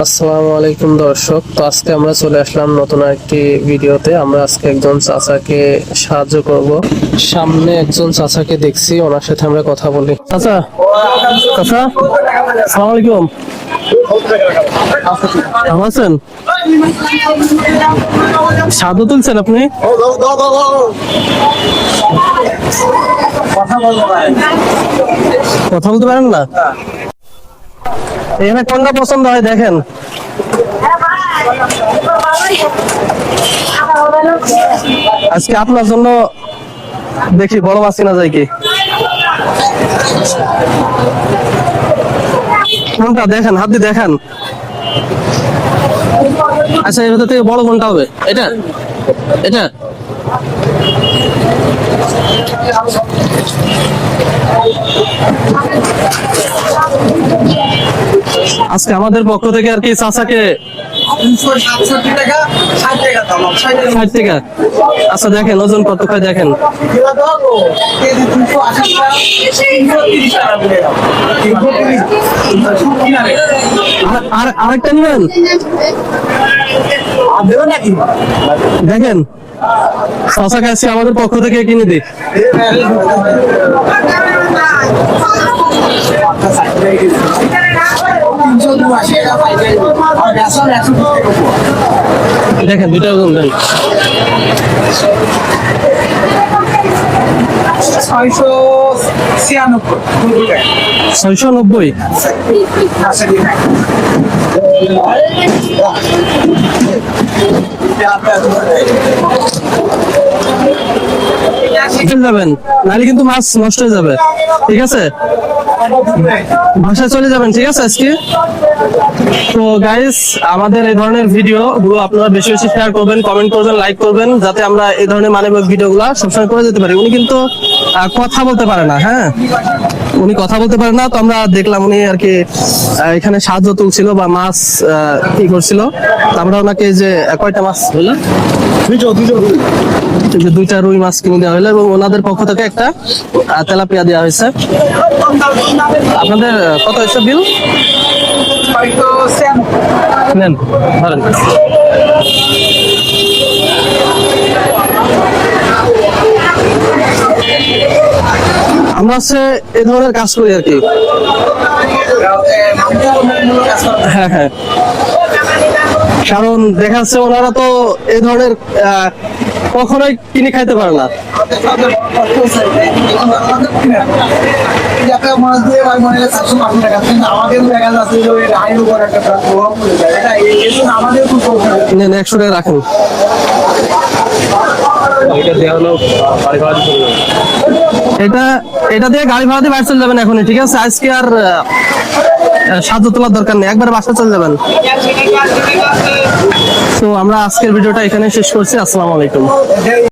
আসসালামু আলাইকুম দর্শক, তো আজকে আমরা চলে আসলাম নতুন একটি ভিডিওতে। আমরা আজকে একজন চাচাকে সাহায্য করব। সামনে একজন চাচাকে দেখছি, ওনার সাথে আমরা কথা বলি। চাচা, চাচা, আসসালামু আলাইকুম। ভালো আছেন? সাহায্য তুলছেন আপনি? কথা বলতে পারেন না? এখানে কোনটা পছন্দ হয় দেখেন। আজকে আপনার জন্য দেখি বড় মাছ কিনা যায় কি। কোনটা দেখেন, হাত দিয়ে দেখেন। আচ্ছা, এর ভেতর থেকে বড় কোনটা হবে? এটা এটা আজকে আমাদের পক্ষ থেকে আর কি চাচাকে 60 টাকা। আচ্ছা দেখেন ওজন কত খায় দেখেন। আর আরেকটা নেবেন দেখেন। চাচাকে আজকে আমাদের পক্ষ থেকে কিনে দিই। দেখেন দুইটা ওজন দেন। 690। যাবেন নাহলে কিন্তু মাছ নষ্ট হয়ে যাবে, ঠিক আছে? বাসায় চলে যাবেন, ঠিক আছে আজকে? তো গাইস, আমাদের এই ধরনের ভিডিও গুলো আপনারা বেশি বেশি শেয়ার করবেন, কমেন্ট করবেন, লাইক করবেন, যাতে আমরা এই ধরনের মানবিক ভিডিও গুলা সবসময় করে যেতে পারি। উনি কিন্তু কথা বলতে পারে না, হ্যাঁ, উনি কথা বলতে পারে না। তো আমরা দেখলাম উনি আর কি এখানে সাহায্য তুলছিল বা মাছ কি করছিল। আমরা ওনাকে যে কয়টা মাছ হইলো, দুইটা রুই মাছ কিনে দেওয়া হলো এবং ওনাদের পক্ষ থেকে একটা তেলাপিয়া দেওয়া হয়েছে। আপনাদের কত হয়েছে বিল? নেন, ধরেন। আমরা হচ্ছে এই ধরনের কাজ করি আর কি। হ্যাঁ হ্যাঁ, কারণ দেখা যাচ্ছে ওনারা তো এই ধরনের কখনোই কিনে খাইতে পারে না। নেন 100 টাকা রাখেন। এটা দিয়ে গাড়ি ভাড়া দিয়ে বাড়ি চলে যাবেন এখনই, ঠিক আছে? আজকে আর সাহায্য তোলার দরকার নেই, একবার বাসা চলে যাবেন। তো আমরা আজকের ভিডিওটা এখানে শেষ করছি। আসসালামু আলাইকুম।